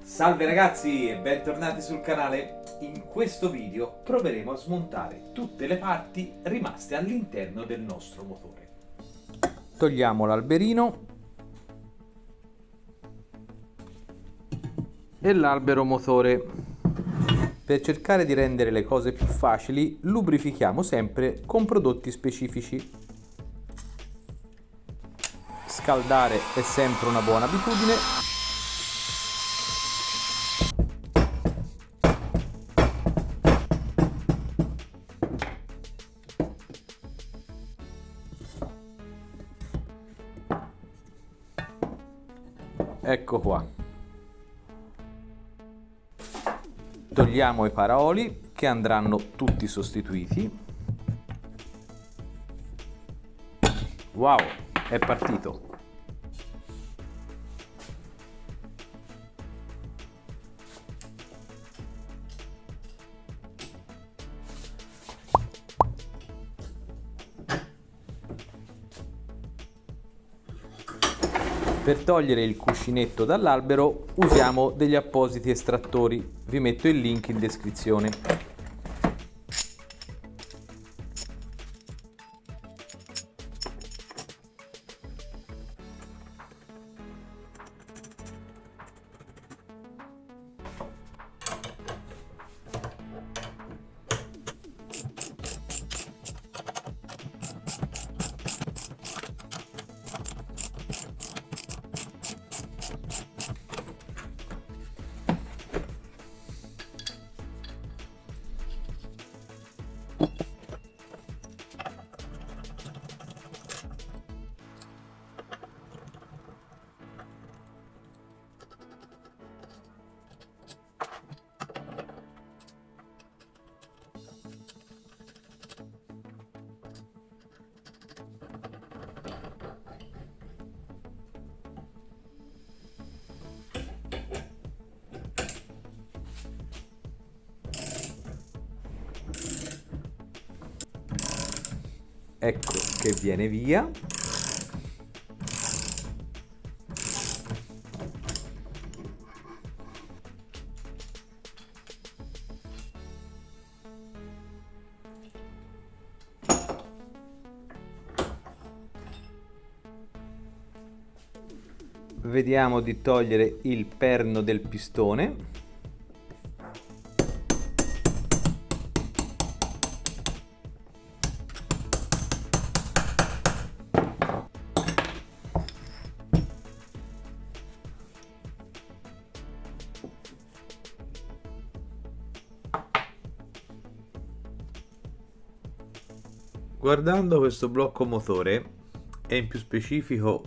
Salve ragazzi e bentornati sul canale. In questo video proveremo a smontare tutte le parti rimaste all'interno del nostro motore. Togliamo l'alberino e l'albero motore. Per cercare di rendere le cose più facili, lubrifichiamo sempre con prodotti specifici. Scaldare è sempre una buona abitudine. Ecco qua. Togliamo i paraoli che andranno tutti sostituiti. Wow, è partito. Per togliere il cuscinetto dall'albero usiamo degli appositi estrattori, vi metto il link in descrizione. Ecco che viene via. Vediamo di togliere il perno del pistone. Guardando questo blocco motore e in più specifico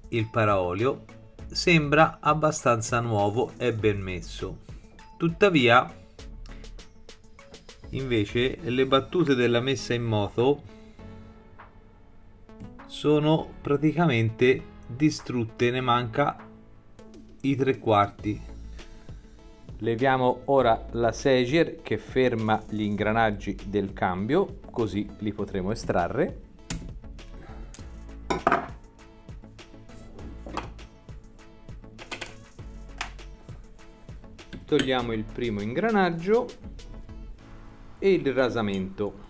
il paraolio, sembra abbastanza nuovo e ben messo. Tuttavia, invece, le battute della messa in moto sono praticamente distrutte, ne manca i 3/4. Leviamo ora la Segier che ferma gli ingranaggi del cambio, così li potremo estrarre. Togliamo il primo ingranaggio e il rasamento.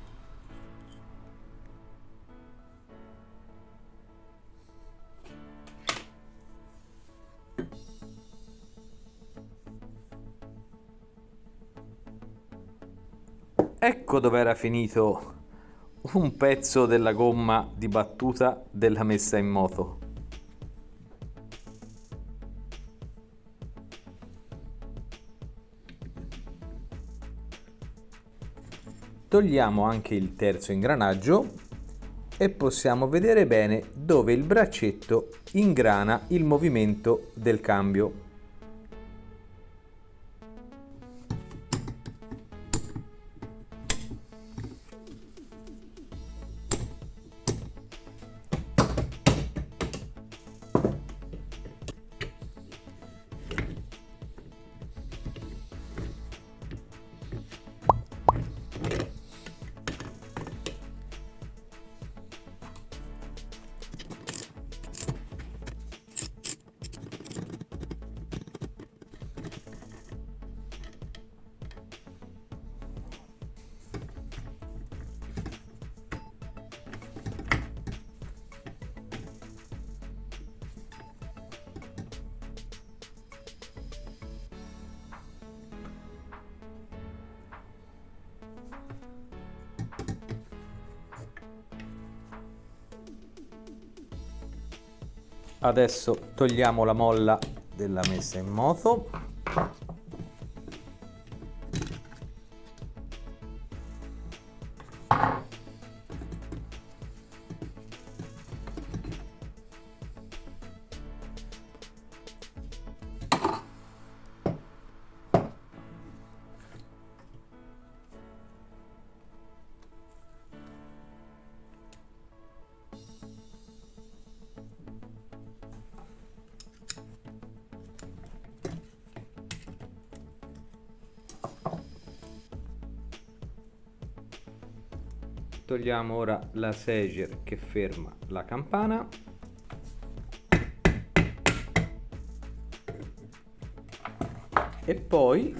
Ecco dove era finito un pezzo della gomma di battuta della messa in moto. Togliamo anche il terzo ingranaggio e possiamo vedere bene dove il braccetto ingrana il movimento del cambio. Adesso togliamo la molla della messa in moto. Togliamo ora la Seger che ferma la campana. E poi,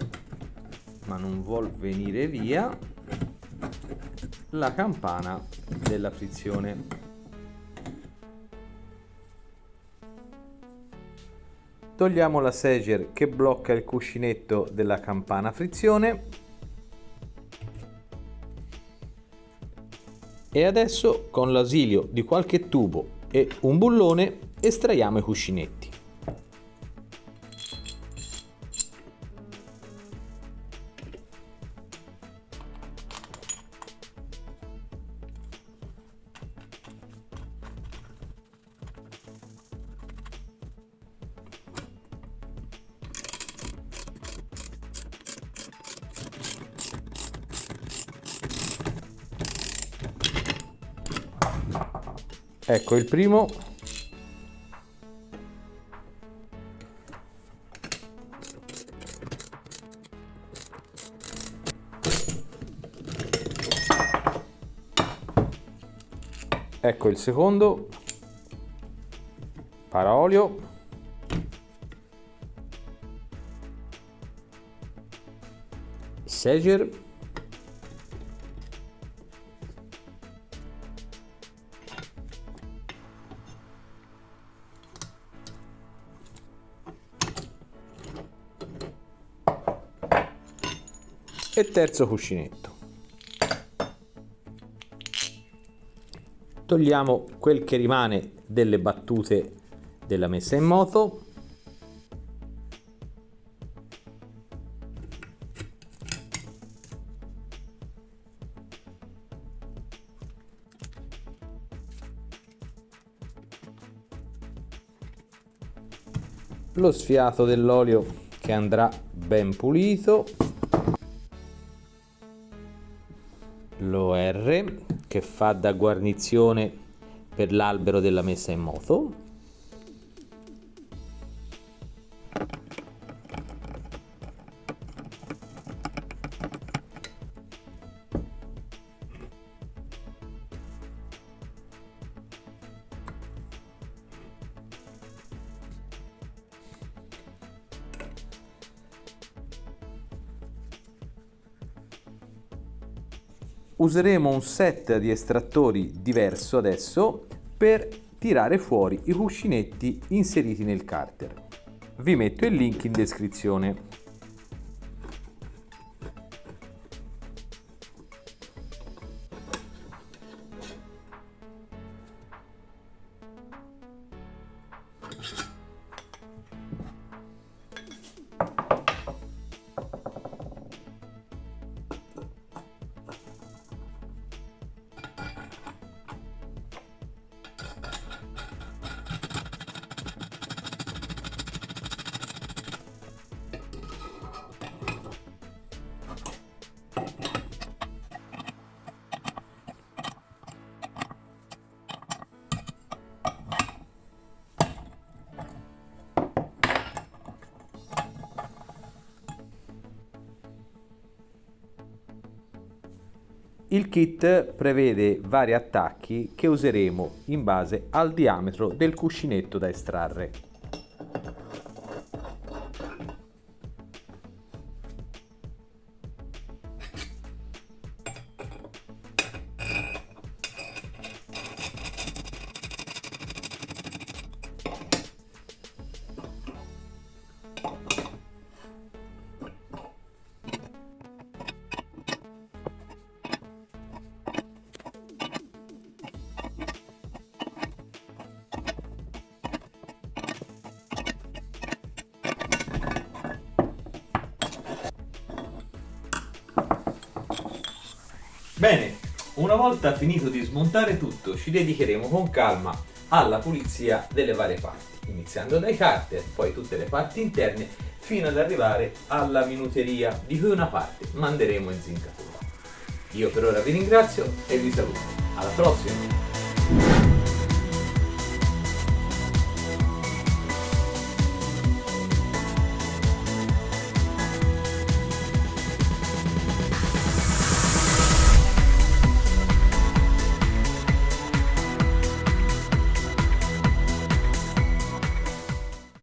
ma non vuol venire via, la campana della frizione. Togliamo la Seger che blocca il cuscinetto della campana frizione. E adesso, con l'ausilio di qualche tubo e un bullone, estraiamo i cuscinetti. Ecco il primo. Ecco il secondo. Paraolio. Seger. E terzo cuscinetto. Togliamo quel che rimane delle battute della messa in moto. Lo sfiato dell'olio che andrà ben pulito. L'OR che fa da guarnizione per l'albero della messa in moto. Useremo un set di estrattori diverso adesso per tirare fuori i cuscinetti inseriti nel carter. Vi metto il link in descrizione. Il kit prevede vari attacchi che useremo in base al diametro del cuscinetto da estrarre. Bene, una volta finito di smontare tutto, ci dedicheremo con calma alla pulizia delle varie parti, iniziando dai carter, poi tutte le parti interne, fino ad arrivare alla minuteria, di cui una parte manderemo in zincatura. Io per ora vi ringrazio e vi saluto. Alla prossima!